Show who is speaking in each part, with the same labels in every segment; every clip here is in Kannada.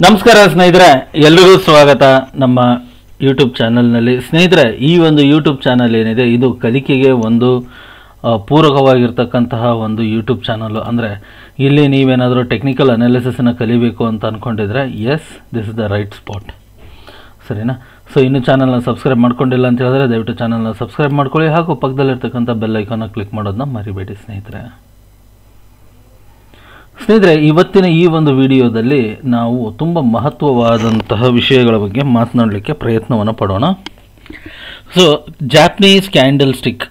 Speaker 1: ನಮಸ್ಕಾರ ಸ್ನೇಹಿತರೆ, ಎಲ್ಲರಿಗೂ ಸ್ವಾಗತ ನಮ್ಮ ಯೂಟ್ಯೂಬ್ ಚಾನಲ್ನಲ್ಲಿ. ಸ್ನೇಹಿತರೆ, ಈ ಒಂದು ಯೂಟ್ಯೂಬ್ ಚಾನಲ್ ಏನಿದೆ ಇದು ಕಲಿಕೆಗೆ ಒಂದು ಪೂರಕವಾಗಿರ್ತಕ್ಕಂತಹ ಒಂದು ಯೂಟ್ಯೂಬ್ ಚಾನಲ್. ಅಂದರೆ ಇಲ್ಲಿ ನೀವೇನಾದರೂ ಟೆಕ್ನಿಕಲ್ ಅನಾಲಿಸಿಸನ್ನು ಕಲಿಬೇಕು ಅಂತ ಅಂದ್ಕೊಂಡಿದ್ರೆ yes, this is the right spot. ಸರಿನಾ? ಸೊ ಇನ್ನು ಚಾನಲ್ನ ಸಬ್ಸ್ಕ್ರೈಬ್ ಮಾಡ್ಕೊಂಡಿಲ್ಲ ಅಂತ ಹೇಳಿದ್ರೆ ದಯವಿಟ್ಟು ಚಾನಲ್ನ ಸಬ್ಸ್ಕ್ರೈಬ್ ಮಾಡ್ಕೊಳ್ಳಿ, ಹಾಗೂ ಪಕ್ಕದಲ್ಲಿರ್ತಕ್ಕಂಥ ಬೆಲ್ ಐಕಾನ್ನ ಕ್ಲಿಕ್ ಮಾಡೋದನ್ನ ಮರಿಬೇಡಿ ಸ್ನೇಹಿತರೆ. ಇವತ್ತಿನ ಈ ಒಂದು ವಿಡಿಯೋದಲ್ಲಿ ನಾವು ತುಂಬ ಮಹತ್ವವಾದಂತಹ ವಿಷಯಗಳ ಬಗ್ಗೆ ಮಾತನಾಡಲಿಕ್ಕೆ ಪ್ರಯತ್ನವನ್ನು ಪಡೋಣ. ಸೊ ಜಾಪನೀಸ್ ಕ್ಯಾಂಡಲ್ ಸ್ಟಿಕ್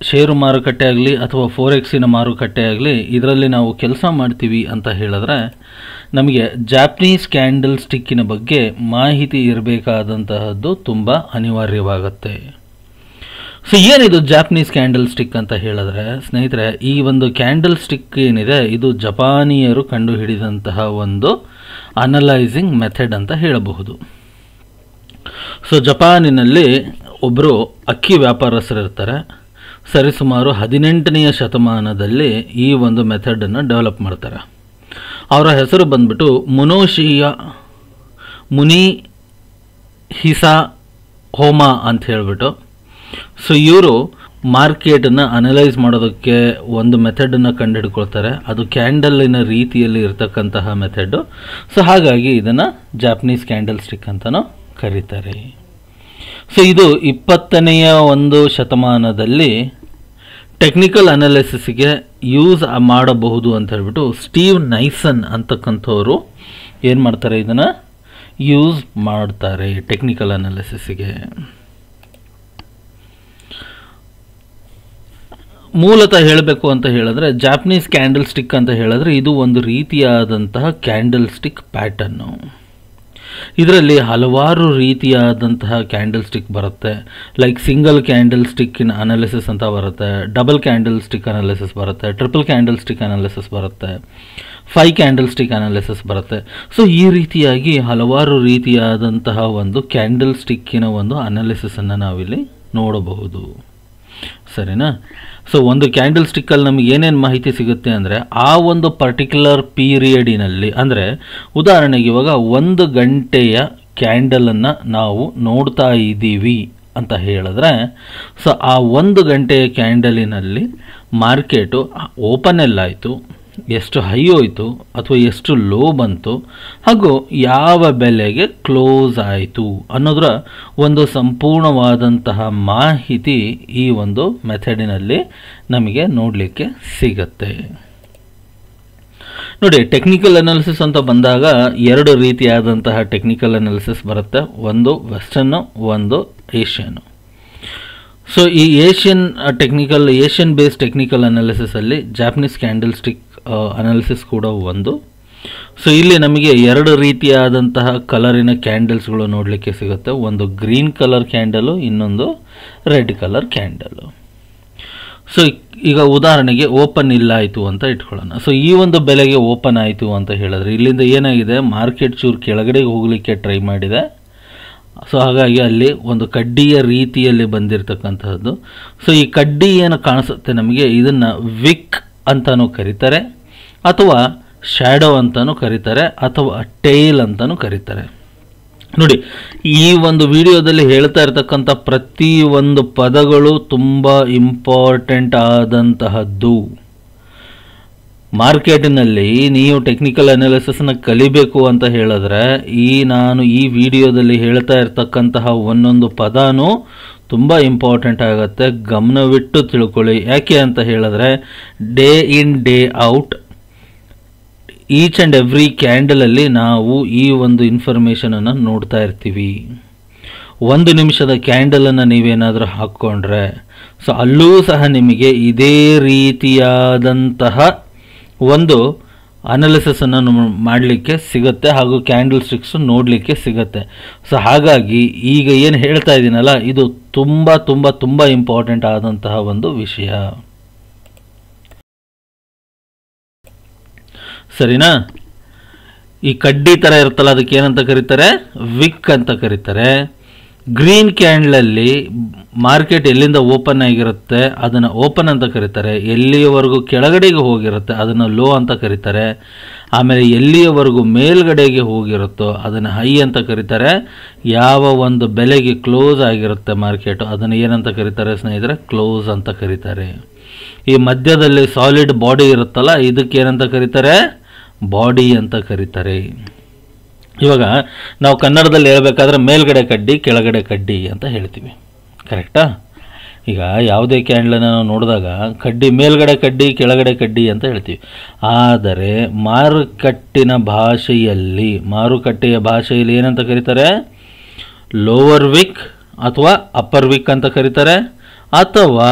Speaker 1: ಷೇರು ಮಾರುಕಟ್ಟೆ ಆಗಲಿ ಅಥವಾ ಫೋರೆಕ್ಸಿನ ಮಾರುಕಟ್ಟೆ ಆಗಲಿ, ಇದರಲ್ಲಿ ನಾವು ಕೆಲಸ ಮಾಡ್ತೀವಿ ಅಂತ ಹೇಳಿದ್ರೆ ನಮಗೆ ಜಾಪನೀಸ್ ಕ್ಯಾಂಡಲ್ ಸ್ಟಿಕ್ಕಿನ ಬಗ್ಗೆ ಮಾಹಿತಿ ಇರಬೇಕಾದಂತಹದ್ದು ತುಂಬ ಅನಿವಾರ್ಯವಾಗುತ್ತೆ. ಸೊ ಏನಿದು ಜಾಪನೀಸ್ ಕ್ಯಾಂಡಲ್ ಸ್ಟಿಕ್ ಅಂತ ಹೇಳಿದ್ರೆ ಸ್ನೇಹಿತರೆ, ಈ ಒಂದು ಕ್ಯಾಂಡಲ್ ಸ್ಟಿಕ್ ಏನಿದೆ ಇದು ಜಪಾನಿಯರು ಕಂಡುಹಿಡಿದಂತಹ ಒಂದು ಅನಲೈಸಿಂಗ್ ಮೆಥಡ್ ಅಂತ ಹೇಳಬಹುದು. ಸೊ ಜಪಾನಿನಲ್ಲಿ ಒಬ್ಬರು ಅಕ್ಕಿ ವ್ಯಾಪಾರಸ್ಥರು ಇರ್ತಾರೆ. ಸರಿಸುಮಾರು 18ನೇ ಶತಮಾನದಲ್ಲಿ ಈ ಒಂದು ಮೆಥಡನ್ನು ಡೆವಲಪ್ ಮಾಡ್ತಾರೆ. ಅವರ ಹೆಸರು ಬಂದ್ಬಿಟ್ಟು ಮುನಿಹಿಸಾ ಹೋಮಾ ಅಂತ ಹೇಳಿಬಿಟ್ಟು. ಸೊ ಇವರು ಮಾರ್ಕೆಟನ್ನು ಅನಲೈಸ್ ಮಾಡೋದಕ್ಕೆ ಒಂದು ಮೆಥಡನ್ನು ಕಂಡುಹಿಡ್ಕೊಳ್ತಾರೆ. ಅದು ಕ್ಯಾಂಡಲಿನ ರೀತಿಯಲ್ಲಿ ಇರ್ತಕ್ಕಂತಹ ಮೆಥಡು. ಸೊ ಹಾಗಾಗಿ ಇದನ್ನು ಜಾಪನೀಸ್ ಕ್ಯಾಂಡಲ್ ಸ್ಟಿಕ್ ಅಂತಲೂ ಕರೀತಾರೆ. ಸೊ ಇದು 20ನೇ ಒಂದು ಶತಮಾನದಲ್ಲಿ ಟೆಕ್ನಿಕಲ್ ಅನಾಲಿಸಿಸ್ಗೆ ಯೂಸ್ ಮಾಡಬಹುದು ಅಂತ ಹೇಳ್ಬಿಟ್ಟು ಸ್ಟೀವ್ ನೈಸನ್ ಅಂತಕ್ಕಂಥವರು ಏನು ಮಾಡ್ತಾರೆ, ಇದನ್ನು ಯೂಸ್ ಮಾಡ್ತಾರೆ ಟೆಕ್ನಿಕಲ್ ಅನಾಲಿಸಿಸ್ಗೆ. ಮೂಲತಃ ಹೇಳಬೇಕು ಅಂತ ಹೇಳಿದ್ರೆ ಜಾಪನೀಸ್ ಕ್ಯಾಂಡಲ್ ಸ್ಟಿಕ್ ಅಂತ ಹೇಳಿದ್ರೆ ಇದು ಒಂದು ರೀತಿಯಾದಂತಹ ಕ್ಯಾಂಡಲ್ ಸ್ಟಿಕ್ ಪ್ಯಾಟರ್ನು. ಇದರಲ್ಲಿ ಹಲವಾರು ರೀತಿಯಾದಂತಹ ಕ್ಯಾಂಡಲ್ ಸ್ಟಿಕ್ ಬರುತ್ತೆ. ಲೈಕ್ ಸಿಂಗಲ್ ಕ್ಯಾಂಡಲ್ ಸ್ಟಿಕ್ಕಿನ ಅನಾಲಿಸಿಸ್ ಅಂತ ಬರುತ್ತೆ, ಡಬಲ್ ಕ್ಯಾಂಡಲ್ ಸ್ಟಿಕ್ ಅನಾಲಿಸಿಸ್ ಬರುತ್ತೆ, ಟ್ರಿಪಲ್ ಕ್ಯಾಂಡಲ್ ಸ್ಟಿಕ್ ಅನಾಲಿಸಿಸ್ ಬರುತ್ತೆ, 5 ಕ್ಯಾಂಡಲ್ ಸ್ಟಿಕ್ ಅನಾಲಿಸಿಸ್ ಬರುತ್ತೆ. ಸೊ ಈ ರೀತಿಯಾಗಿ ಹಲವಾರು ರೀತಿಯಾದಂತಹ ಒಂದು ಕ್ಯಾಂಡಲ್ ಸ್ಟಿಕ್ಕಿನ ಒಂದು ಅನಾಲಿಸಿಸನ್ನು ನಾವಿಲ್ಲಿ ನೋಡಬಹುದು. ಸರಿನಾ? ಸೊ ಒಂದು ಕ್ಯಾಂಡಲ್ ಸ್ಟಿಕ್ಕಲ್ಲಿ ನಮಗೆ ಏನೇನು ಮಾಹಿತಿ ಸಿಗುತ್ತೆ ಅಂದರೆ ಆ ಒಂದು ಪರ್ಟಿಕ್ಯುಲರ್ ಪೀರಿಯಡಿನಲ್ಲಿ, ಅಂದರೆ ಉದಾಹರಣೆಗೆ ಇವಾಗ 1 ಗಂಟೆಯ ಕ್ಯಾಂಡಲನ್ನು ನಾವು ನೋಡ್ತಾ ಇದ್ದೀವಿ ಅಂತ ಹೇಳಿದ್ರೆ, ಸೊ ಆ 1 ಗಂಟೆಯ ಕ್ಯಾಂಡಲಿನಲ್ಲಿ ಮಾರ್ಕೆಟು ಓಪನ್ ಎಲ್ಲಾಯಿತು, ಎಷ್ಟು ಹೈ ಹೋಯಿತು ಅಥವಾ ಎಷ್ಟು ಲೋ ಬಂತು, ಹಾಗೂ ಯಾವ ಬೆಲೆಗೆ ಕ್ಲೋಸ್ ಆಯಿತು ಅನ್ನೋದರ ಒಂದು ಸಂಪೂರ್ಣವಾದಂತಹ ಮಾಹಿತಿ ಈ ಒಂದು ಮೆಥಡಿನಲ್ಲಿ ನಮಗೆ ನೋಡಲಿಕ್ಕೆ ಸಿಗತ್ತೆ. ನೋಡಿ, ಟೆಕ್ನಿಕಲ್ ಅನಾಲಿಸಿಸ್ ಅಂತ ಬಂದಾಗ 2 ರೀತಿಯಾದಂತಹ ಟೆಕ್ನಿಕಲ್ ಅನಾಲಿಸಿಸ್ ಬರುತ್ತೆ. ಒಂದು ವೆಸ್ಟರ್ನು, ಒಂದು ಏಷ್ಯನು. ಸೊ ಈ ಏಷ್ಯನ್ ಬೇಸ್ಡ್ ಟೆಕ್ನಿಕಲ್ ಅನಾಲಿಸಿಸಲ್ಲಿ ಜಾಪನೀಸ್ ಕ್ಯಾಂಡಲ್ ಸ್ಟಿಕ್ ಅನಾಲಿಸಿಸ್ ಕೂಡ ಒಂದು. ಸೊ ಇಲ್ಲಿ ನಮಗೆ 2 ರೀತಿಯಾದಂತಹ ಕಲರಿನ ಕ್ಯಾಂಡಲ್ಸ್ಗಳು ನೋಡಲಿಕ್ಕೆ ಸಿಗುತ್ತೆ. ಒಂದು ಗ್ರೀನ್ ಕಲರ್ ಕ್ಯಾಂಡಲು, ಇನ್ನೊಂದು ರೆಡ್ ಕಲರ್ ಕ್ಯಾಂಡಲು. ಸೊ ಈಗ ಉದಾಹರಣೆಗೆ ಓಪನ್ ಇಲ್ಲ ಆಯಿತು ಅಂತ ಇಟ್ಕೊಳ್ಳೋಣ. ಸೊ ಈ ಒಂದು ಬೆಲೆಗೆ ಓಪನ್ ಆಯಿತು ಅಂತ ಹೇಳಿದ್ರೆ ಇಲ್ಲಿಂದ ಏನಾಗಿದೆ, ಮಾರ್ಕೆಟ್ ಚೂರು ಕೆಳಗಡೆ ಹೋಗಲಿಕ್ಕೆ ಟ್ರೈ ಮಾಡಿದೆ. ಸೊ ಹಾಗಾಗಿ ಅಲ್ಲಿ ಒಂದು ಕಡ್ಡಿಯ ರೀತಿಯಲ್ಲಿ ಬಂದಿರತಕ್ಕಂತಹದ್ದು. ಸೊ ಈ ಕಡ್ಡಿ ಏನು ಕಾಣಿಸುತ್ತೆ ನಮಗೆ, ಇದನ್ನು ವಿಕ್ ಅಂತಲೂ ಕರೀತಾರೆ, ಅಥವಾ ಶ್ಯಾಡೋ ಅಂತಲೂ ಕರೀತಾರೆ, ಅಥವಾ ಟೇಲ್ ಅಂತಲೂ ಕರೀತಾರೆ. ನೋಡಿ, ಈ ಒಂದು ವಿಡಿಯೋದಲ್ಲಿ ಹೇಳ್ತಾ ಇರತಕ್ಕಂಥ ಪ್ರತಿಯೊಂದು ಪದಗಳು ತುಂಬ ಇಂಪಾರ್ಟೆಂಟ್ ಆದಂತಹದ್ದು. ಮಾರ್ಕೆಟಿನಲ್ಲಿ ನೀವು ಟೆಕ್ನಿಕಲ್ ಅನಾಲಿಸಿಸ್ನ ಕಲಿಬೇಕು ಅಂತ ಹೇಳಿದ್ರೆ ನಾನು ಈ ವಿಡಿಯೋದಲ್ಲಿ ಹೇಳ್ತಾ ಇರ್ತಕ್ಕಂತಹ ಒಂದೊಂದು ಪದನೂ ತುಂಬ ಇಂಪಾರ್ಟೆಂಟ್ ಆಗುತ್ತೆ. ಗಮನವಿಟ್ಟು ತಿಳ್ಕೊಳ್ಳಿ. ಯಾಕೆ ಅಂತ ಹೇಳಿದ್ರೆ day in day out each and every ಕ್ಯಾಂಡಲಲ್ಲಿ ನಾವು ಈ ಒಂದು ಇನ್ಫಾರ್ಮೇಷನನ್ನು ನೋಡ್ತಾ ಇರ್ತೀವಿ. 1 ನಿಮಿಷದ ಕ್ಯಾಂಡಲನ್ನು ನೀವೇನಾದರೂ ಹಾಕ್ಕೊಂಡ್ರೆ ಸೊ ಅಲ್ಲೂ ಸಹ ನಿಮಗೆ ಇದೇ ರೀತಿಯಾದಂತಹ ಒಂದು ಅನಾಲಿಸಿಸನ್ನು ಮಾಡಲಿಕ್ಕೆ ಸಿಗುತ್ತೆ, ಹಾಗೂ ಕ್ಯಾಂಡಲ್ ಸ್ಟಿಕ್ಸ್ ನೋಡಲಿಕ್ಕೆ ಸಿಗುತ್ತೆ. ಸೊ ಹಾಗಾಗಿ ಈಗ ಏನು ಹೇಳ್ತಾ ಇದ್ದೀನಲ್ಲ, ಇದು ತುಂಬ ತುಂಬ ತುಂಬ ಇಂಪಾರ್ಟೆಂಟ್ ಆದಂತಹ ಒಂದು ವಿಷಯ. ಸರಿನಾ? ಈ ಕಡ್ಡಿ ಥರ ಇರುತ್ತಲ್ಲ, ಅದಕ್ಕೆ ಏನಂತ ಕರೀತಾರೆ, ವಿಕ್ ಅಂತ ಕರೀತಾರೆ. ಗ್ರೀನ್ ಕ್ಯಾಂಡಲಲ್ಲಿ ಮಾರ್ಕೆಟ್ ಎಲ್ಲಿಂದ ಓಪನ್ ಆಗಿರುತ್ತೆ ಅದನ್ನು ಓಪನ್ ಅಂತ ಕರೀತಾರೆ, ಎಲ್ಲಿಯವರೆಗೂ ಕೆಳಗಡೆಗೆ ಹೋಗಿರುತ್ತೆ ಅದನ್ನು ಲೋ ಅಂತ ಕರೀತಾರೆ, ಆಮೇಲೆ ಎಲ್ಲಿಯವರೆಗೂ ಮೇಲ್ಗಡೆಗೆ ಹೋಗಿರುತ್ತೋ ಅದನ್ನು ಹೈ ಅಂತ ಕರೀತಾರೆ, ಯಾವ ಒಂದು ಬೆಲೆಗೆ ಕ್ಲೋಸ್ ಆಗಿರುತ್ತೆ ಮಾರ್ಕೆಟು ಅದನ್ನು ಏನಂತ ಕರೀತಾರೆ ಸ್ನೇಹಿತರೆ, ಕ್ಲೋಸ್ ಅಂತ ಕರೀತಾರೆ. ಈ ಮಧ್ಯದಲ್ಲಿ ಸಾಲಿಡ್ ಬಾಡಿ ಇರುತ್ತಲ್ಲ ಇದಕ್ಕೆ ಏನಂತ ಕರೀತಾರೆ, ಬಾಡಿ ಅಂತ ಕರೀತಾರೆ. ಇವಾಗ ನಾವು ಕನ್ನಡದಲ್ಲಿ ಹೇಳಬೇಕಾದ್ರೆ ಮೇಲ್ಗಡೆ ಕಡ್ಡಿ ಕೆಳಗಡೆ ಕಡ್ಡಿ ಅಂತ ಹೇಳ್ತೀವಿ, ಕರೆಕ್ಟಾ? ಈಗ ಯಾವುದೇ ಕ್ಯಾಂಡಲನ್ನು ನಾವು ನೋಡಿದಾಗ ಕಡ್ಡಿ ಮೇಲ್ಗಡೆ ಕಡ್ಡಿ ಕೆಳಗಡೆ ಕಡ್ಡಿ ಅಂತ ಹೇಳ್ತೀವಿ. ಆದರೆ ಮಾರುಕಟ್ಟೆಯ ಭಾಷೆಯಲ್ಲಿ ಏನಂತ ಕರೀತಾರೆ, ಲೋವರ್ ವಿಕ್ ಅಥವಾ ಅಪ್ಪರ್ ವಿಕ್ ಅಂತ ಕರೀತಾರೆ, ಅಥವಾ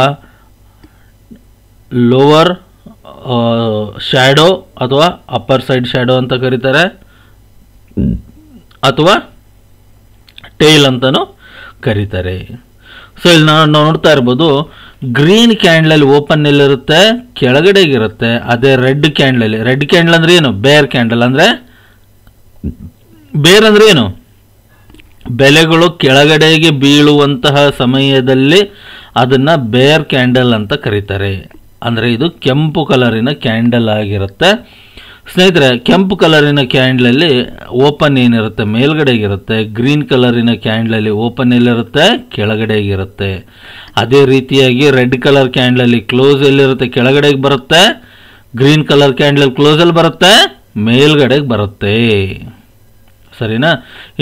Speaker 1: ಲೋವರ್ ಶ್ಯಾಡೋ ಅಥವಾ ಅಪ್ಪರ್ ಸೈಡ್ ಶ್ಯಾಡೋ ಅಂತ ಕರೀತಾರೆ, ಅಥವಾ ಟೇಲ್ ಅಂತಲೂ ಕರೀತಾರೆ. ಸೊ ಇಲ್ಲಿ ನಾವು ನೋಡ್ತಾ ಇರ್ಬೋದು, ಗ್ರೀನ್ ಕ್ಯಾಂಡಲಲ್ಲಿ ಓಪನ್ ಎಲ್ಲಿರುತ್ತೆ, ಕೆಳಗಡೆಗಿರುತ್ತೆ. ಅದೇ ರೆಡ್ ಕ್ಯಾಂಡಲ್ ಅಂದರೆ ಏನು, ಬೇರ್ ಕ್ಯಾಂಡಲ್ ಅಂದರೆ, ಬೇರ್ ಅಂದರೆ ಏನು, ಬೆಲೆಗಳು ಕೆಳಗಡೆಗೆ ಬೀಳುವಂತಹ ಸಮಯದಲ್ಲಿ ಅದನ್ನು ಬೇರ್ ಕ್ಯಾಂಡಲ್ ಅಂತ ಕರೀತಾರೆ. ಅಂದರೆ ಇದು ಕೆಂಪು ಕಲರಿನ ಕ್ಯಾಂಡಲ್ ಆಗಿರುತ್ತೆ. ಸ್ನೇಹಿತರೆ, ಕೆಂಪು ಕಲರಿನ ಕ್ಯಾಂಡಲಲ್ಲಿ ಓಪನ್ ಏನಿರುತ್ತೆ ಮೇಲ್ಗಡೆಗಿರುತ್ತೆ, ಗ್ರೀನ್ ಕಲರಿನ ಕ್ಯಾಂಡಲಲ್ಲಿ ಓಪನ್ ಎಲ್ಲಿರುತ್ತೆ, ಕೆಳಗಡೆಗಿರುತ್ತೆ. ಅದೇ ರೀತಿಯಾಗಿ ರೆಡ್ ಕಲರ್ ಕ್ಯಾಂಡಲಲ್ಲಿ ಕ್ಲೋಸ್ ಎಲ್ಲಿರುತ್ತೆ, ಕೆಳಗಡೆಗೆ ಬರುತ್ತೆ. ಗ್ರೀನ್ ಕಲರ್ ಕ್ಯಾಂಡಲಲ್ಲಿ ಕ್ಲೋಸಲ್ಲಿ ಬರುತ್ತೆ, ಮೇಲ್ಗಡೆಗೆ ಬರುತ್ತೆ. ಸರಿನಾ?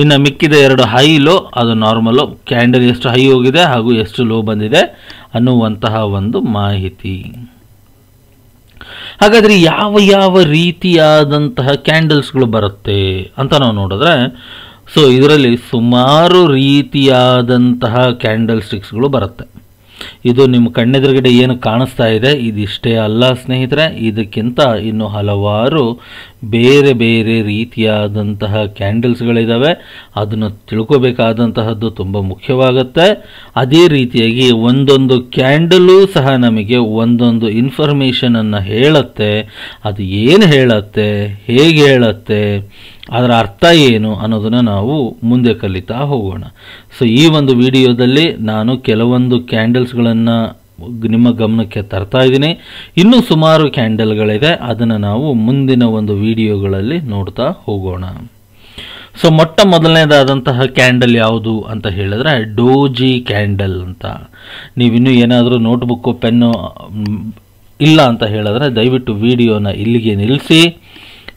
Speaker 1: ಇನ್ನು ಮಿಕ್ಕಿದ ಎರಡು ಹೈ ಲೋ ಅದು ನಾರ್ಮಲ್ಲು, ಕ್ಯಾಂಡಲ್ ಎಷ್ಟು ಹೈ ಹೋಗಿದೆ ಹಾಗೂ ಎಷ್ಟು ಲೋ ಬಂದಿದೆ ಅನ್ನುವಂತಹ ಒಂದು ಮಾಹಿತಿ. ಹಾಗಾದರೆ ಯಾವ ರೀತಿಯಾದಂತಹ ಕ್ಯಾಂಡಲ್ಸ್ಗಳು ಬರುತ್ತೆ ಅಂತ ನಾವು ನೋಡಿದ್ರೆ, ಸೊ ಇದರಲ್ಲಿ ಸುಮಾರು ರೀತಿಯಾದಂತಹ ಕ್ಯಾಂಡಲ್ ಸ್ಟಿಕ್ಸ್ಗಳು ಬರುತ್ತೆ. ಇದು ನಿಮ್ಮ ಕಣ್ಣೆದುರುಗಡೆ ಏನು ಕಾಣಿಸ್ತಾ ಇದೆ ಇದಿಷ್ಟೇ ಅಲ್ಲ ಸ್ನೇಹಿತರೆ, ಇದಕ್ಕಿಂತ ಇನ್ನು ಹಲವಾರು ಬೇರೆ ಬೇರೆ ರೀತಿಯಾದಂತಹ ಕ್ಯಾಂಡಲ್ಸ್ಗಳಿದ್ದಾವೆ. ಅದನ್ನು ತಿಳ್ಕೋಬೇಕಾದಂತಹದ್ದು ತುಂಬ ಮುಖ್ಯವಾಗುತ್ತೆ. ಅದೇ ರೀತಿಯಾಗಿ ಒಂದೊಂದು ಕ್ಯಾಂಡಲು ಸಹ ನಮಗೆ ಒಂದೊಂದು ಇನ್ಫಾರ್ಮೇಷನನ್ನು ಹೇಳುತ್ತೆ. ಅದು ಏನು ಹೇಳುತ್ತೆ, ಹೇಗೆ ಹೇಳುತ್ತೆ, ಅದರ ಅರ್ಥ ಏನು ಅನ್ನೋದನ್ನು ನಾವು ಮುಂದೆ ಕಲಿತಾ ಹೋಗೋಣ. ಸೊ ಈ ಒಂದು ವಿಡಿಯೋದಲ್ಲಿ ನಾನು ಕೆಲವೊಂದು ಕ್ಯಾಂಡಲ್ಸ್ಗಳನ್ನು ನಿಮ್ಮ ಗಮನಕ್ಕೆ ತರ್ತಾ ಇದ್ದೀನಿ. ಇನ್ನೂ ಸುಮಾರು ಕ್ಯಾಂಡಲ್ಗಳಿದೆ, ಅದನ್ನು ನಾವು ಮುಂದಿನ ಒಂದು ವಿಡಿಯೋಗಳಲ್ಲಿ ನೋಡ್ತಾ ಹೋಗೋಣ. ಸೊ ಮೊಟ್ಟ ಮೊದಲನೇದಾದಂತಹ ಕ್ಯಾಂಡಲ್ ಯಾವುದು ಅಂತ ಹೇಳಿದ್ರೆ ಡೋಜಿ ಕ್ಯಾಂಡಲ್ ಅಂತ. ನೀವಿನ್ನೂ ಏನಾದರೂ ನೋಟ್ಬುಕ್ಕು ಪೆನ್ನು ಇಲ್ಲ ಅಂತ ಹೇಳಿದ್ರೆ ದಯವಿಟ್ಟು ವಿಡಿಯೋನ ಇಲ್ಲಿಗೆ ನಿಲ್ಲಿಸಿ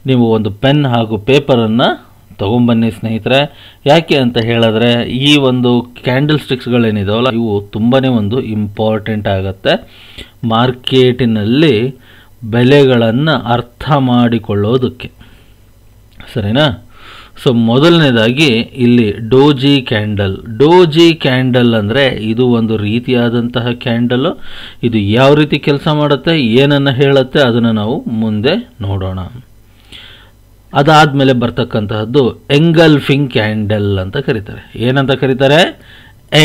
Speaker 1: ನೀವು ಒಂದು ಪೆನ್ ಹಾಗೂ ಪೇಪರನ್ನು ತೊಗೊಂಬನ್ನಿ ಸ್ನೇಹಿತರೆ. ಯಾಕೆ ಅಂತ ಹೇಳಿದ್ರೆ ಈ ಒಂದು ಕ್ಯಾಂಡಲ್ ಸ್ಟಿಕ್ಸ್ಗಳೇನಿದಾವಲ್ಲ ಇವು ತುಂಬಾ ಒಂದು ಇಂಪಾರ್ಟೆಂಟ್ ಆಗುತ್ತೆ ಮಾರ್ಕೆಟಿನಲ್ಲಿ ಬೆಲೆಗಳನ್ನು ಅರ್ಥ ಮಾಡಿಕೊಳ್ಳೋದಕ್ಕೆ. ಸರಿನಾ? ಸೊ ಮೊದಲನೇದಾಗಿ ಇಲ್ಲಿ ಡೋಜಿ ಕ್ಯಾಂಡಲ್ ಅಂದರೆ ಇದು ಒಂದು ರೀತಿಯಾದಂತಹ ಕ್ಯಾಂಡಲ್ಲು. ಇದು ಯಾವ ರೀತಿ ಕೆಲಸ ಮಾಡುತ್ತೆ, ಏನನ್ನು ಹೇಳುತ್ತೆ ಅದನ್ನು ನಾವು ಮುಂದೆ ನೋಡೋಣ. ಅದಾದಮೇಲೆ ಬರ್ತಕ್ಕಂತಹದ್ದು ಎಂಗಲ್ಫಿಂಗ್ ಕ್ಯಾಂಡಲ್ ಅಂತ ಕರೀತಾರೆ. ಏನಂತ ಕರೀತಾರೆ?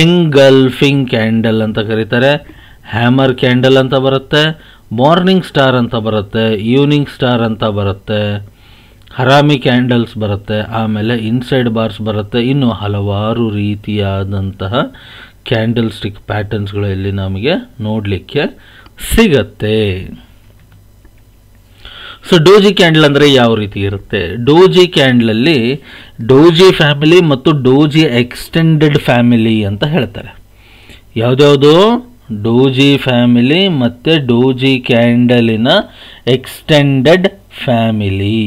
Speaker 1: ಎಂಗಲ್ಫಿಂಗ್ ಕ್ಯಾಂಡಲ್ ಅಂತ ಕರೀತಾರೆ. ಹ್ಯಾಮರ್ ಕ್ಯಾಂಡಲ್ ಅಂತ ಬರುತ್ತೆ, ಮಾರ್ನಿಂಗ್ ಸ್ಟಾರ್ ಅಂತ ಬರುತ್ತೆ, ಈವ್ನಿಂಗ್ ಸ್ಟಾರ್ ಅಂತ ಬರುತ್ತೆ, ಹರಾಮಿ ಕ್ಯಾಂಡಲ್ಸ್ ಬರುತ್ತೆ, ಆಮೇಲೆ ಇನ್ಸೈಡ್ ಬಾರ್ಸ್ ಬರುತ್ತೆ. ಇನ್ನು ಹಲವಾರು ರೀತಿಯಾದಂತಹ ಕ್ಯಾಂಡಲ್ ಸ್ಟಿಕ್ ಪ್ಯಾಟರ್ನ್ಸ್ಗಳು ಇಲ್ಲಿ ನಮಗೆ ನೋಡಲಿಕ್ಕೆ ಸಿಗತ್ತೆ. ಸೊ ಡೋಜಿ ಕ್ಯಾಂಡಲ್ ಅಂದರೆ ಯಾವ ರೀತಿ ಇರುತ್ತೆ? ಡೋಜಿ ಕ್ಯಾಂಡಲಲ್ಲಿ ಡೋಜಿ ಫ್ಯಾಮಿಲಿ ಮತ್ತು ಡೋಜಿ ಎಕ್ಸ್ಟೆಂಡೆಡ್ ಫ್ಯಾಮಿಲಿ ಅಂತ ಹೇಳ್ತಾರೆ. ಯಾವುದ್ಯಾವುದು? ಡೋಜಿ ಫ್ಯಾಮಿಲಿ ಮತ್ತು ಡೋಜಿ ಕ್ಯಾಂಡಲಿನ ಎಕ್ಸ್ಟೆಂಡೆಡ್ ಫ್ಯಾಮಿಲಿ.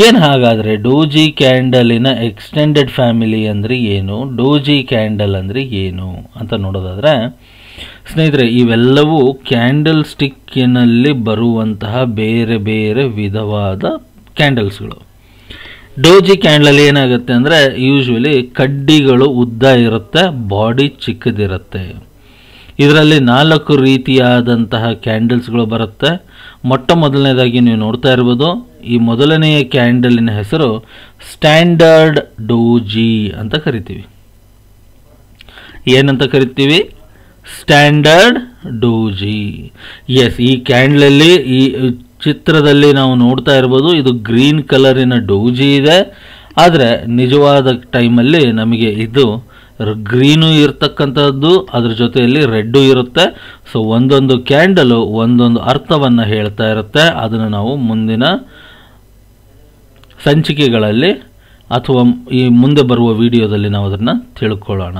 Speaker 1: ಏನು ಹಾಗಾದರೆ ಡೋಜಿ ಕ್ಯಾಂಡಲಿನ ಎಕ್ಸ್ಟೆಂಡೆಡ್ ಫ್ಯಾಮಿಲಿ ಅಂದರೆ ಏನು, ಡೋಜಿ ಕ್ಯಾಂಡಲ್ ಅಂದರೆ ಏನು ಅಂತ ನೋಡೋದಾದರೆ ಸ್ನೇಹಿತರೆ, ಇವೆಲ್ಲವೂ ಕ್ಯಾಂಡಲ್ ಸ್ಟಿಕ್ಕಿನಲ್ಲಿ ಬರುವಂತಹ ಬೇರೆ ಬೇರೆ ವಿಧವಾದ ಕ್ಯಾಂಡಲ್ಸ್ಗಳು. ಡೋಜಿ ಕ್ಯಾಂಡಲ್ ಏನಾಗುತ್ತೆ ಅಂದರೆ ಯೂಶ್ವಲಿ ಕಡ್ಡಿಗಳು ಉದ್ದ ಇರುತ್ತೆ, ಬಾಡಿ ಚಿಕ್ಕದಿರುತ್ತೆ. ಇದರಲ್ಲಿ 4 ರೀತಿಯಾದಂತಹ ಕ್ಯಾಂಡಲ್ಸ್ಗಳು ಬರುತ್ತೆ. ಮೊಟ್ಟ ಮೊದಲನೇದಾಗಿ ನೀವು ನೋಡ್ತಾ ಇರ್ಬೋದು, ಈ ಮೊದಲನೆಯ ಕ್ಯಾಂಡಲಿನ ಹೆಸರು ಸ್ಟ್ಯಾಂಡರ್ಡ್ ಡೋಜಿ ಅಂತ ಕರಿತೀವಿ. ಏನಂತ ಕರಿತೀವಿ? Standard doji. ಎಸ್, ಈ ಕ್ಯಾಂಡಲಲ್ಲಿ ಈ ಚಿತ್ರದಲ್ಲಿ ನಾವು ನೋಡ್ತಾ ಇರ್ಬೋದು, ಇದು ಗ್ರೀನ್ ಕಲರಿನ ಡೋಜಿ ಇದೆ. ಆದರೆ ನಿಜವಾದ ಟೈಮಲ್ಲಿ ನಮಗೆ ಇದು ಗ್ರೀನು ಇರ್ತಕ್ಕಂಥದ್ದು, ಅದ್ರ ಜೊತೆಯಲ್ಲಿ ರೆಡ್ಡು ಇರುತ್ತೆ. ಸೊ ಒಂದೊಂದು ಕ್ಯಾಂಡಲು ಒಂದೊಂದು ಅರ್ಥವನ್ನು ಹೇಳ್ತಾ ಇರುತ್ತೆ. ಅದನ್ನು ನಾವು ಮುಂದಿನ ಸಂಚಿಕೆಗಳಲ್ಲಿ ಅಥವಾ ಈ ಮುಂದೆ ಬರುವ ವಿಡಿಯೋದಲ್ಲಿ ನಾವು ಅದನ್ನು ತಿಳ್ಕೊಳ್ಳೋಣ.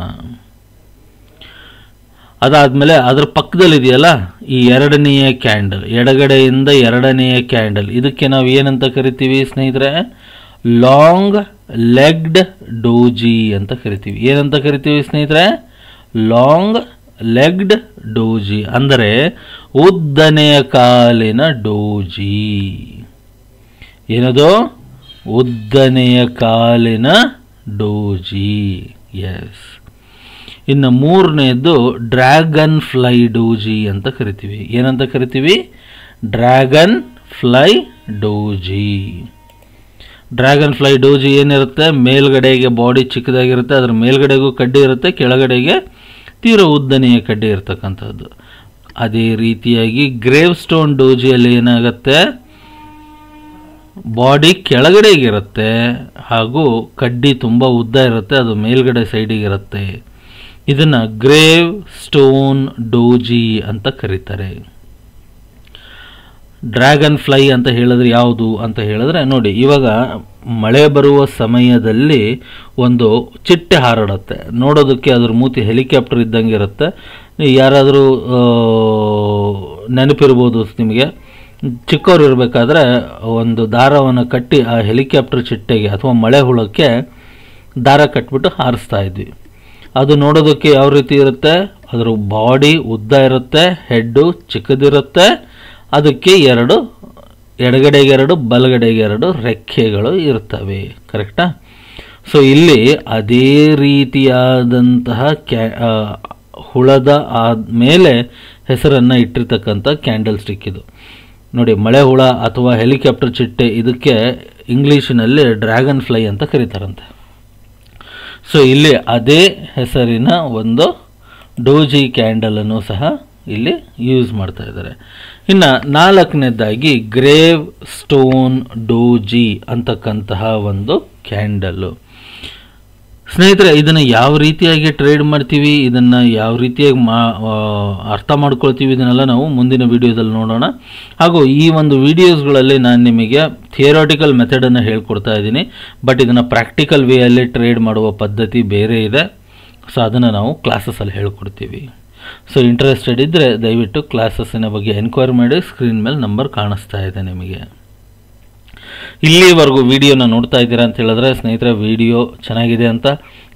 Speaker 1: ಅದಾದಮೇಲೆ ಅದರ ಪಕ್ಕದಲ್ಲಿದೆಯಲ್ಲ ಈ ಎರಡನೆಯ ಕ್ಯಾಂಡಲ್, ಎಡಗಡೆಯಿಂದ ಎರಡನೆಯ ಕ್ಯಾಂಡಲ್, ಇದಕ್ಕೆ ನಾವು ಏನಂತ ಕರಿತೀವಿ ಸ್ನೇಹಿತರೆ? ಲಾಂಗ್ ಲೆಗ್ಡ್ ಡೋಜಿ ಅಂತ ಕರಿತೀವಿ. ಏನಂತ ಕರಿತೀವಿ ಸ್ನೇಹಿತರೆ? ಲಾಂಗ್ ಲೆಗ್ಡ್ ಡೋಜಿ ಅಂದರೆ ಉದ್ದನೆಯ ಕಾಲಿನ ಡೋಜಿ. ಏನದು? ಉದ್ದನೆಯ ಕಾಲಿನ ಡೋಜಿ. ಎಸ್. ಇನ್ನು ಮೂರನೇದು ಡ್ರ್ಯಾಗನ್ ಫ್ಲೈ ಡೋಜಿ ಅಂತ ಕರಿತೀವಿ. ಏನಂತ ಕರಿತೀವಿ? Dragon fly doji. Dragon fly doji ಏನಿರುತ್ತೆ? ಮೇಲ್ಗಡೆಗೆ ಬಾಡಿ ಚಿಕ್ಕದಾಗಿರುತ್ತೆ, ಅದರ ಮೇಲ್ಗಡೆಗೂ ಕಡ್ಡಿ ಇರುತ್ತೆ, ಕೆಳಗಡೆಗೆ ತೀರಾ ಉದ್ದನೆಯ ಕಡ್ಡಿ ಇರ್ತಕ್ಕಂಥದ್ದು. ಅದೇ ರೀತಿಯಾಗಿ ಗ್ರೇವ್ ಸ್ಟೋನ್ ಡೋಜಿಯಲ್ಲಿ ಏನಾಗುತ್ತೆ? ಬಾಡಿ ಕೆಳಗಡೆಗಿರುತ್ತೆ ಹಾಗೂ ಕಡ್ಡಿ ತುಂಬ ಉದ್ದ ಇರುತ್ತೆ, ಅದು ಮೇಲ್ಗಡೆ ಸೈಡಿಗಿರುತ್ತೆ. ಇದನ್ನು ಗ್ರೇವ್ ಸ್ಟೋನ್ ಡೋಜಿ ಅಂತ ಕರೀತಾರೆ. ಡ್ರ್ಯಾಗನ್ ಫ್ಲೈ ಅಂತ ಹೇಳಿದ್ರೆ ಯಾವುದು ಅಂತ ಹೇಳಿದ್ರೆ ನೋಡಿ, ಇವಾಗ ಮಳೆ ಬರುವ ಸಮಯದಲ್ಲಿ ಒಂದು ಚಿಟ್ಟೆ ಹಾರಾಡುತ್ತೆ. ನೋಡೋದಕ್ಕೆ ಅದ್ರ ಮೂತಿ ಹೆಲಿಕಾಪ್ಟರ್ ಇದ್ದಂಗೆ ಇರುತ್ತೆ. ಯಾರಾದರೂ ನೆನಪಿರ್ಬೋದು ನಿಮಗೆ, ಚಿಕ್ಕವರು ಇರಬೇಕಾದ್ರೆ ಒಂದು ದಾರವನ್ನು ಕಟ್ಟಿ ಆ ಹೆಲಿಕಾಪ್ಟರ್ ಚಿಟ್ಟೆಗೆ ಅಥವಾ ಮಳೆ ಹುಳಕ್ಕೆ ದಾರ ಕಟ್ಬಿಟ್ಟು ಹಾರಿಸ್ತಾ ಇದ್ವಿ. ಅದು ನೋಡೋದಕ್ಕೆ ಯಾವ ರೀತಿ ಇರುತ್ತೆ? ಅದರ ಬಾಡಿ ಉದ್ದ ಇರುತ್ತೆ, ಹೆಡ್ಡು ಚಿಕ್ಕದಿರುತ್ತೆ, ಅದಕ್ಕೆ ಎರಡು ಎಡಗಡೆಗೆ ಎರಡು ಬಲಗಡೆಗೆ ಎರಡು ರೆಕ್ಕೆಗಳು ಇರ್ತವೆ. ಕರೆಕ್ಟಾ? ಸೊ ಇಲ್ಲಿ ಅದೇ ರೀತಿಯಾದಂತಹ ಹುಳದ ಆದಮೇಲೆ ಹೆಸರನ್ನು ಇಟ್ಟಿರ್ತಕ್ಕಂಥ ಕ್ಯಾಂಡಲ್ ಸ್ಟಿಕ್ ಇದು. ನೋಡಿ, ಮಳೆ ಹುಳ ಅಥವಾ ಹೆಲಿಕಾಪ್ಟರ್ ಚಿಟ್ಟೆ, ಇದಕ್ಕೆ ಇಂಗ್ಲೀಷಿನಲ್ಲಿ ಡ್ರ್ಯಾಗನ್ ಫ್ಲೈ ಅಂತ ಕರೀತಾರಂತೆ. ಸೊ ಇಲ್ಲಿ ಅದೇ ಹೆಸರಿನ ಒಂದು ಡೋಜಿ ಕ್ಯಾಂಡಲನ್ನು ಸಹ ಇಲ್ಲಿ ಯೂಸ್ ಮಾಡ್ತಾ ಇದ್ದಾರೆ. ಇನ್ನು ನಾಲ್ಕನೇದಾಗಿ ಗ್ರೇವ್ ಸ್ಟೋನ್ ಡೋಜಿ ಅಂತಕ್ಕಂತಹ ಒಂದು ಕ್ಯಾಂಡಲ್ಲು. ಸ್ನೇಹಿತರೆ, ಇದನ್ನು ಯಾವ ರೀತಿಯಾಗಿ ಟ್ರೇಡ್ ಮಾಡ್ತೀವಿ, ಇದನ್ನು ಯಾವ ರೀತಿಯಾಗಿ ಅರ್ಥ ಮಾಡ್ಕೊಳ್ತೀವಿ, ಇದನ್ನೆಲ್ಲ ನಾವು ಮುಂದಿನ ವಿಡಿಯೋದಲ್ಲಿ ನೋಡೋಣ. ಹಾಗೂ ಈ ಒಂದು ವಿಡಿಯೋಸ್ಗಳಲ್ಲಿ ನಾನು ನಿಮಗೆ ಥಿಯರಾಟಿಕಲ್ ಮೆಥಡನ್ನು ಹೇಳ್ಕೊಡ್ತಾ ಇದ್ದೀನಿ. ಬಟ್ ಇದನ್ನು ಪ್ರಾಕ್ಟಿಕಲ್ ವೇಯಲ್ಲಿ ಟ್ರೇಡ್ ಮಾಡುವ ಪದ್ಧತಿ ಬೇರೆ ಇದೆ. ಸೊ ಅದನ್ನು ನಾವು ಕ್ಲಾಸಸ್ಸಲ್ಲಿ ಹೇಳ್ಕೊಡ್ತೀವಿ. ಸೊ ಇಂಟ್ರೆಸ್ಟೆಡ್ ಇದ್ದರೆ ದಯವಿಟ್ಟು ಕ್ಲಾಸಸ್ಸಿನ ಬಗ್ಗೆ ಎನ್ಕ್ವೈರಿ ಮಾಡಿ. ಸ್ಕ್ರೀನ್ ಮೇಲೆ ನಂಬರ್ ಕಾಣಿಸ್ತಾ ಇದೆ ನಿಮಗೆ. ಇಲ್ಲಿವರೆಗೂ ವಿಡಿಯೋನ ನೋಡ್ತಾ ಇದ್ದೀರಾ ಅಂತ ಹೇಳಿದ್ರೆ ಸ್ನೇಹಿತರೆ, ವಿಡಿಯೋ ಚೆನ್ನಾಗಿದೆ ಅಂತ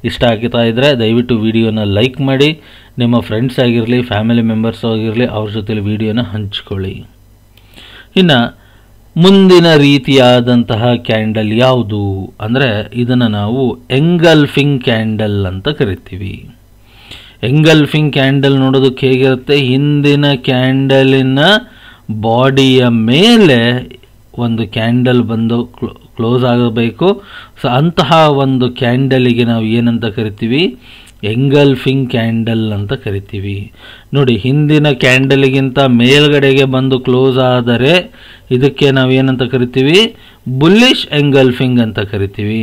Speaker 1: ಇಷ್ಟ ಆಗ್ತಾ ಇದ್ದರೆ ದಯವಿಟ್ಟು ವಿಡಿಯೋನ ಲೈಕ್ ಮಾಡಿ. ನಿಮ್ಮ ಫ್ರೆಂಡ್ಸ್ ಆಗಿರಲಿ, ಫ್ಯಾಮಿಲಿ ಮೆಂಬರ್ಸ್ ಆಗಿರಲಿ, ಅವ್ರ ಜೊತೆಲಿ ವಿಡಿಯೋನ ಹಂಚ್ಕೊಳ್ಳಿ. ಇನ್ನು ಮುಂದಿನ ರೀತಿಯಾದಂತಹ ಕ್ಯಾಂಡಲ್ ಯಾವುದು ಅಂದರೆ ಇದನ್ನು ನಾವು ಎಂಗಲ್ಫಿಂಗ್ ಕ್ಯಾಂಡಲ್ ಅಂತ ಕರಿತೀವಿ. ಎಂಗಲ್ಫಿಂಗ್ ಕ್ಯಾಂಡಲ್ ನೋಡೋದಕ್ಕೆ ಹೇಗಿರುತ್ತೆ? ಹಿಂದಿನ ಕ್ಯಾಂಡಲಿನ ಬಾಡಿಯ ಮೇಲೆ ಒಂದು ಕ್ಯಾಂಡಲ್ ಬಂದು ಕ್ಲೋಸ್ ಆಗಬೇಕು. ಸೊ ಅಂತಹ ಒಂದು ಕ್ಯಾಂಡಲಿಗೆ ನಾವು ಏನಂತ ಕರಿತೀವಿ? ಎಂಗಲ್ಫಿಂಗ್ ಕ್ಯಾಂಡಲ್ ಅಂತ ಕರಿತೀವಿ. ನೋಡಿ, ಹಿಂದಿನ ಕ್ಯಾಂಡಲಿಗಿಂತ ಮೇಲ್ಗಡೆಗೆ ಬಂದು ಕ್ಲೋಸ್ ಆದರೆ ಇದಕ್ಕೆ ನಾವು ಏನಂತ ಕರಿತೀವಿ? ಬುಲ್ಲಿಶ್ ಎಂಗಲ್ಫಿಂಗ್ ಅಂತ ಕರಿತೀವಿ.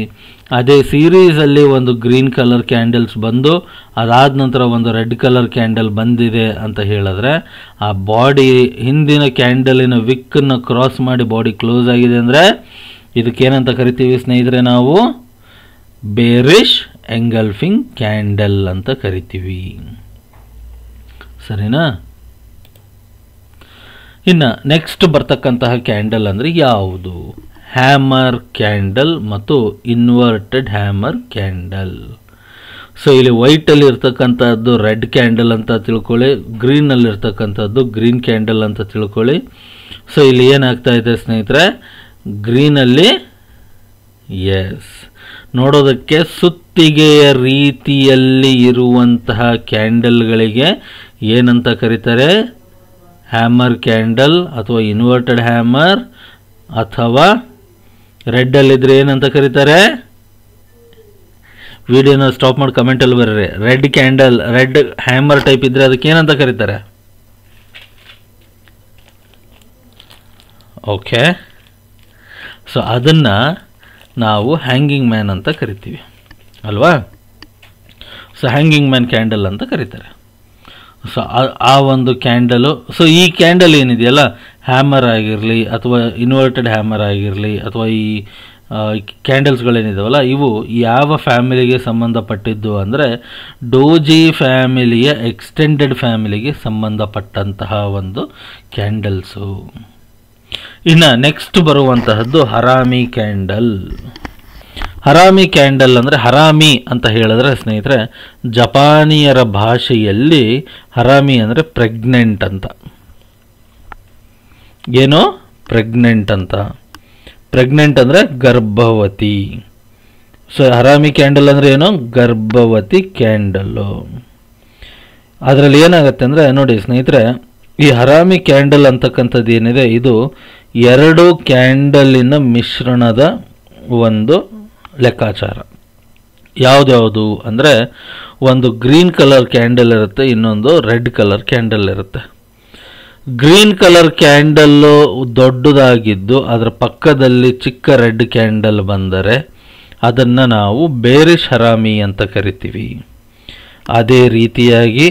Speaker 1: ಅದೇ ಸೀರೀಸಲ್ಲಿ ಒಂದು ಗ್ರೀನ್ ಕಲರ್ ಕ್ಯಾಂಡಲ್ಸ್ ಬಂದು ಅದಾದ ನಂತರ ಒಂದು ರೆಡ್ ಕಲರ್ ಕ್ಯಾಂಡಲ್ ಬಂದಿದೆ ಅಂತ ಹೇಳಿದ್ರೆ ಆ ಬಾಡಿ ಹಿಂದಿನ ಕ್ಯಾಂಡಲಿನ ವಿಕ್ಕನ್ನು ಕ್ರಾಸ್ ಮಾಡಿ ಬಾಡಿ ಕ್ಲೋಸ್ ಆಗಿದೆ ಅಂದರೆ ಇದಕ್ಕೇನಂತ ಕರಿತೀವಿ ಸ್ನೇಹಿತರೆ? ನಾವು ಬೇರಿಶ್ ಎಂಗಲ್ಫಿಂಗ್ ಕ್ಯಾಂಡಲ್ ಅಂತ ಕರಿತೀವಿ. ಸರಿನಾ? ಇನ್ನು ನೆಕ್ಸ್ಟ್ ಬರ್ತಕ್ಕಂತಹ ಕ್ಯಾಂಡಲ್ ಅಂದರೆ ಯಾವುದು? ಹ್ಯಾಮರ್ ಕ್ಯಾಂಡಲ್ ಮತ್ತು ಇನ್ವರ್ಟೆಡ್ ಹ್ಯಾಮರ್ ಕ್ಯಾಂಡಲ್. ಸೊ ಇಲ್ಲಿ ವೈಟಲ್ಲಿ ಇರ್ತಕ್ಕಂಥದ್ದು ರೆಡ್ ಕ್ಯಾಂಡಲ್ ಅಂತ ತಿಳ್ಕೊಳ್ಳಿ, ಗ್ರೀನಲ್ಲಿ ಇರ್ತಕ್ಕಂಥದ್ದು ಗ್ರೀನ್ ಕ್ಯಾಂಡಲ್ ಅಂತ ತಿಳ್ಕೊಳ್ಳಿ. ಸೊ ಇಲ್ಲಿ ಏನಾಗ್ತಾ ಇದೆ ಸ್ನೇಹಿತರೆ? ಗ್ರೀನಲ್ಲಿ ಎಸ್, ನೋಡೋದಕ್ಕೆ ಸುತ್ತಿಗೆಯ ರೀತಿಯಲ್ಲಿ ಇರುವಂತಹ ಕ್ಯಾಂಡಲ್ಗಳಿಗೆ ಏನಂತ ಕರೀತಾರೆ? ಹ್ಯಾಮರ್ ಕ್ಯಾಂಡಲ್ ಅಥವಾ ಇನ್ವರ್ಟೆಡ್ ಹ್ಯಾಮರ್, ಅಥವಾ ರೆಡ್ಡಲ್ಲಿದ್ದರೆ ಏನಂತ ಕರೀತಾರೆ? ವಿಡಿಯೋನ ಸ್ಟಾಪ್ ಮಾಡಿ ಕಮೆಂಟಲ್ಲಿ ಬರ್ರಿ. Red candle, red hammer type ಇದ್ದರೆ ಅದಕ್ಕೆ ಏನಂತ ಕರೀತಾರೆ? ಓಕೆ, ಸೊ ಅದನ್ನು ನಾವು ಹ್ಯಾಂಗಿಂಗ್ ಮ್ಯಾನ್ ಅಂತ ಕರಿತೀವಿ ಅಲ್ವಾ? ಸೊ ಹ್ಯಾಂಗಿಂಗ್ ಮ್ಯಾನ್ ಕ್ಯಾಂಡಲ್ ಅಂತ ಕರೀತಾರೆ. ಸೊ ಆ ಒಂದು ಕ್ಯಾಂಡಲು, ಸೊ ಈ ಕ್ಯಾಂಡಲ್ ಏನಿದೆಯಲ್ಲ, ಹ್ಯಾಮರ್ ಆಗಿರಲಿ ಅಥವಾ ಇನ್ವರ್ಟೆಡ್ ಹ್ಯಾಮರ್ ಆಗಿರಲಿ ಅಥವಾ ಈ ಕ್ಯಾಂಡಲ್ಸ್ಗಳೇನಿದಾವಲ್ಲ, ಇವು ಯಾವ ಫ್ಯಾಮಿಲಿಗೆ ಸಂಬಂಧಪಟ್ಟಿದ್ದು ಅಂದರೆ ಡೋಜಿ ಫ್ಯಾಮಿಲಿಯ ಎಕ್ಸ್ಟೆಂಡೆಡ್ ಫ್ಯಾಮಿಲಿಗೆ ಸಂಬಂಧಪಟ್ಟಂತಹ ಒಂದು ಕ್ಯಾಂಡಲ್ಸು. ಇನ್ನು ನೆಕ್ಸ್ಟ್ ಬರುವಂತಹದ್ದು ಹರಾಮಿ ಕ್ಯಾಂಡಲ್. ಹರಾಮಿ ಕ್ಯಾಂಡಲ್ ಅಂದರೆ, ಹರಾಮಿ ಅಂತ ಹೇಳಿದ್ರೆ ಸ್ನೇಹಿತರೆ, ಜಪಾನಿಯರ ಭಾಷೆಯಲ್ಲಿ ಹರಾಮಿ ಅಂದರೆ ಪ್ರೆಗ್ನೆಂಟ್ ಅಂತ. ಏನೋ ಪ್ರೆಗ್ನೆಂಟ್ ಅಂತ, ಪ್ರೆಗ್ನೆಂಟ್ ಅಂದರೆ ಗರ್ಭವತಿ. ಸೊ ಹರಾಮಿ ಕ್ಯಾಂಡಲ್ ಅಂದರೆ ಏನು, ಗರ್ಭವತಿ ಕ್ಯಾಂಡಲ್ಲು. ಅದರಲ್ಲಿ ಏನಾಗುತ್ತೆ ಅಂದರೆ ನೋಡಿ ಸ್ನೇಹಿತರೆ, ಈ ಹರಾಮಿ ಕ್ಯಾಂಡಲ್ ಅಂತಕ್ಕಂಥದ್ದು ಏನಿದೆ, ಇದು 2 ಕ್ಯಾಂಡಲಿನ ಮಿಶ್ರಣದ ಒಂದು ಲೆಕ್ಕಾಚಾರ. ಯಾವುದ್ಯಾವುದು ಅಂದರೆ, ಒಂದು ಗ್ರೀನ್ ಕಲರ್ ಕ್ಯಾಂಡಲ್ ಇರುತ್ತೆ, ಇನ್ನೊಂದು ರೆಡ್ ಕಲರ್ ಕ್ಯಾಂಡಲ್ ಇರುತ್ತೆ. ಗ್ರೀನ್ ಕಲರ್ ಕ್ಯಾಂಡಲ್ಲು ದೊಡ್ಡದಾಗಿದ್ದು ಅದರ ಪಕ್ಕದಲ್ಲಿ ಚಿಕ್ಕ ರೆಡ್ ಕ್ಯಾಂಡಲ್ ಬಂದರೆ ಅದನ್ನು ನಾವು ಬೇರಿಶ್ ಹರಾಮಿ ಅಂತ ಕರಿತೀವಿ. ಅದೇ ರೀತಿಯಾಗಿ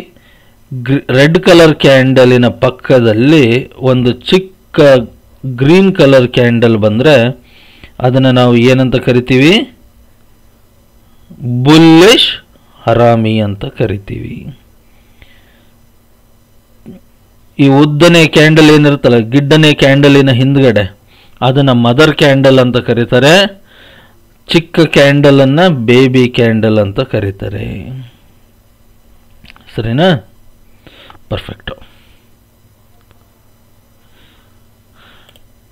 Speaker 1: ರೆಡ್ ಕಲರ್ ಕ್ಯಾಂಡಲಿನ ಪಕ್ಕದಲ್ಲಿ ಒಂದು ಚಿಕ್ಕ ಗ್ರೀನ್ ಕಲರ್ ಕ್ಯಾಂಡಲ್ ಬಂದರೆ ಅದನ್ನು ನಾವು ಏನಂತ ಕರಿತೀವಿ, ಬುಲ್ಲಿಶ್ ಹರಾಮಿ ಅಂತ ಕರಿತೀವಿ. ಈ ಉದ್ದನೆ ಕ್ಯಾಂಡಲ್ ಏನಿರುತ್ತಲ್ಲ, ಗಿಡ್ಡನೆ ಕ್ಯಾಂಡಲಿನ ಹಿಂದ್ಗಡೆ, ಅದನ್ನು ಮದರ್ ಕ್ಯಾಂಡಲ್ ಅಂತ ಕರೀತಾರೆ. ಚಿಕ್ಕ ಕ್ಯಾಂಡಲನ್ನು ಬೇಬಿ ಕ್ಯಾಂಡಲ್ ಅಂತ ಕರೀತಾರೆ. ಸರಿನಾ? ಪರ್ಫೆಕ್ಟು.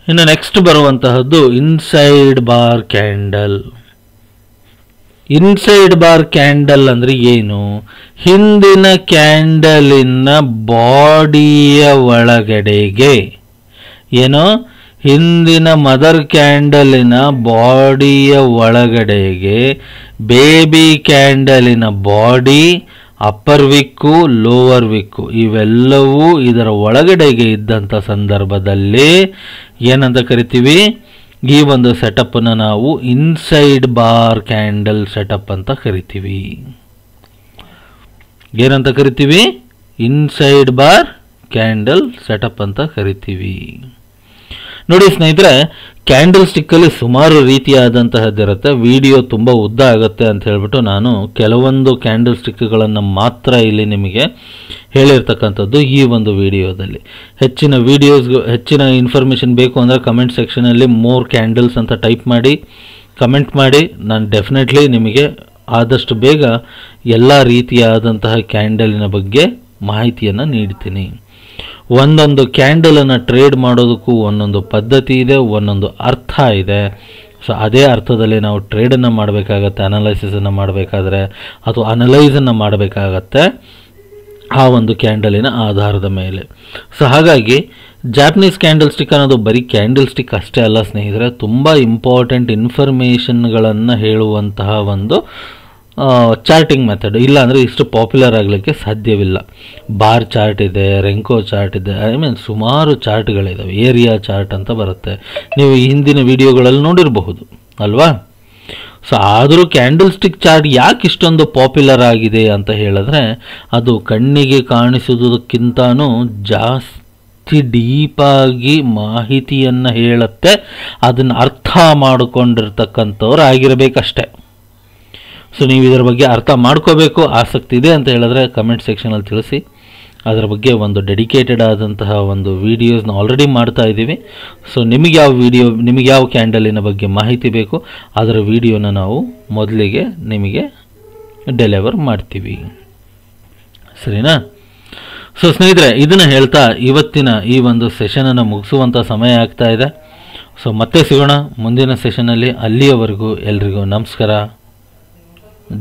Speaker 1: ಇನ್ನು ನೆಕ್ಸ್ಟ್ ಬರುವಂತಹದ್ದು inside bar candle. Inside bar candle ಅಂದರೆ ಏನು, ಹಿಂದಿನ ಕ್ಯಾಂಡಲಿನ ಬಾಡಿಯ ಒಳಗಡೆಗೆ, ಏನೋ ಹಿಂದಿನ ಮದರ್ ಕ್ಯಾಂಡಲಿನ ಬಾಡಿಯ ಒಳಗಡೆಗೆ baby ಕ್ಯಾಂಡಲಿನ body, upper Vikku, lower Vikku ಇವೆಲ್ಲವೂ ಇದರ ಒಳಗಡೆಗೆ ಇದ್ದಂಥ ಸಂದರ್ಭದಲ್ಲಿ ಏನಂತ ಕರಿತೀವಿ, ಈ ಒಂದು ಸೆಟಪ್ಪನ್ನು ನಾವು ಇನ್ಸೈಡ್ ಬಾರ್ ಕ್ಯಾಂಡಲ್ ಸೆಟಪ್ ಅಂತ ಕರಿತೀವಿ. ಏನಂತ ಕರಿತೀವಿ, ಇನ್ಸೈಡ್ ಬಾರ್ ಕ್ಯಾಂಡಲ್ ಸೆಟಪ್ ಅಂತ ಕರಿತೀವಿ. ನೋಡಿ ಸ್ನೇಹಿತರೆ, ಕ್ಯಾಂಡಲ್ ಸ್ಟಿಕ್ಕಲ್ಲಿ ಸುಮಾರು ರೀತಿಯಾದಂತಹದ್ದಿರುತ್ತೆ. ವಿಡಿಯೋ ತುಂಬ ಉದ್ದ ಆಗುತ್ತೆ ಅಂತ ಹೇಳ್ಬಿಟ್ಟು ನಾನು ಕೆಲವೊಂದು ಕ್ಯಾಂಡಲ್ ಸ್ಟಿಕ್ಗಳನ್ನು ಮಾತ್ರ ಇಲ್ಲಿ ನಿಮಗೆ ಹೇಳಿರ್ತಕ್ಕಂಥದ್ದು ಈ ಒಂದು ವಿಡಿಯೋದಲ್ಲಿ. ಹೆಚ್ಚಿನ ಹೆಚ್ಚಿನ ಇನ್ಫಾರ್ಮೇಷನ್ ಬೇಕು ಅಂದರೆ ಕಮೆಂಟ್ ಸೆಕ್ಷನಲ್ಲಿ ಮೋರ್ ಕ್ಯಾಂಡಲ್ಸ್ ಅಂತ ಟೈಪ್ ಮಾಡಿ ಕಮೆಂಟ್ ಮಾಡಿ. ನಾನು ಡೆಫಿನೆಟ್ಲಿ ನಿಮಗೆ ಆದಷ್ಟು ಬೇಗ ಎಲ್ಲ ರೀತಿಯಾದಂತಹ ಕ್ಯಾಂಡಲಿನ ಬಗ್ಗೆ ಮಾಹಿತಿಯನ್ನು ನೀಡ್ತೀನಿ. ಒಂದೊಂದು ಕ್ಯಾಂಡಲನ್ನು ಟ್ರೇಡ್ ಮಾಡೋದಕ್ಕೂ ಒಂದೊಂದು ಪದ್ಧತಿ ಇದೆ, ಒಂದೊಂದು ಅರ್ಥ ಇದೆ. ಸೊ ಅದೇ ಅರ್ಥದಲ್ಲಿ ನಾವು ಟ್ರೇಡನ್ನು ಮಾಡಬೇಕಾಗತ್ತೆ, ಅನಲೈಸಿಸನ್ನು ಮಾಡಬೇಕಾದ್ರೆ ಅಥವಾ ಅನಲೈಸನ್ನು ಮಾಡಬೇಕಾಗತ್ತೆ ಆ ಒಂದು ಕ್ಯಾಂಡಲಿನ ಆಧಾರದ ಮೇಲೆ. ಸೊ ಹಾಗಾಗಿ ಜಾಪನೀಸ್ ಕ್ಯಾಂಡಲ್ ಸ್ಟಿಕ್ ಅನ್ನೋದು ಬರೀ ಕ್ಯಾಂಡಲ್ ಸ್ಟಿಕ್ ಅಷ್ಟೇ ಅಲ್ಲ ಸ್ನೇಹಿತರೆ, ತುಂಬ ಇಂಪಾರ್ಟೆಂಟ್ ಇನ್ಫಾರ್ಮೇಷನ್ಗಳನ್ನು ಹೇಳುವಂತಹ ಒಂದು ಚಾರ್ಟಿಂಗ್ ಮೆಥಡ್. ಇಲ್ಲ ಅಂದರೆ ಇಷ್ಟು ಪಾಪ್ಯುಲರ್ ಆಗಲಿಕ್ಕೆ ಸಾಧ್ಯವಿಲ್ಲ. ಬಾರ್ ಚಾರ್ಟ್ ಇದೆ, ರೆಂಕೋ ಚಾರ್ಟ್ ಇದೆ, ಸುಮಾರು ಚಾರ್ಟ್ಗಳಿದ್ದಾವೆ. ಏರಿಯಾ ಚಾರ್ಟ್ ಅಂತ ಬರುತ್ತೆ, ನೀವು ಈ ಹಿಂದಿನ ವಿಡಿಯೋಗಳಲ್ಲಿ ನೋಡಿರಬಹುದು ಅಲ್ವಾ. ಸೊ ಆದರೂ ಕ್ಯಾಂಡಲ್ ಸ್ಟಿಕ್ ಚಾರ್ಟ್ ಯಾಕೆ ಇಷ್ಟೊಂದು ಪಾಪ್ಯುಲರ್ ಆಗಿದೆ ಅಂತ ಹೇಳಿದ್ರೆ, ಅದು ಕಣ್ಣಿಗೆ ಕಾಣಿಸುವುದಕ್ಕಿಂತನೂ ಜಾಸ್ತಿ ಡೀಪಾಗಿ ಮಾಹಿತಿಯನ್ನು ಹೇಳುತ್ತೆ. ಅದನ್ನು ಅರ್ಥ ಮಾಡಿಕೊಂಡಿರ್ತಕ್ಕಂಥವ್ರು ಆಗಿರಬೇಕಷ್ಟೆ. ಸೊ ನೀವು ಇದರ ಬಗ್ಗೆ ಅರ್ಥ ಮಾಡ್ಕೋಬೇಕು, ಆಸಕ್ತಿ ಇದೆ ಅಂತ ಹೇಳಿದ್ರೆ ಕಮೆಂಟ್ ಸೆಕ್ಷನಲ್ಲಿ ತಿಳಿಸಿ. ಅದರ ಬಗ್ಗೆ ಒಂದು ಡೆಡಿಕೇಟೆಡ್ ಆದಂತಹ ಒಂದು ವಿಡಿಯೋಸ್ನ ಆಲ್ರೆಡಿ ಮಾಡ್ತಾ ಇದ್ದೀವಿ. ಸೊ ನಿಮಗೆ ಯಾವ ಕ್ಯಾಂಡಲಿನ ಬಗ್ಗೆ ಮಾಹಿತಿ ಬೇಕು ಅದರ ವಿಡಿಯೋನ ನಾವು ಮೊದಲಿಗೆ ನಿಮಗೆ ಡೆಲಿವರ್ ಮಾಡ್ತೀವಿ. ಸರಿನಾ? ಸೊ ಸ್ನೇಹಿತರೆ, ಇದನ್ನು ಹೇಳ್ತಾ ಇವತ್ತಿನ ಈ ಒಂದು ಸೆಷನನ್ನು ಮುಗಿಸುವಂಥ ಸಮಯ ಆಗ್ತಾ ಇದೆ. ಸೊ ಮತ್ತೆ ಸಿಗೋಣ ಮುಂದಿನ ಸೆಷನಲ್ಲಿ. ಅಲ್ಲಿಯವರೆಗೂ ಎಲ್ರಿಗೂ ನಮಸ್ಕಾರ.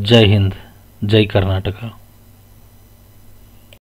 Speaker 1: ಜೈ ಹಿಂದ್, ಜೈ ಕರ್ನಾಟಕ.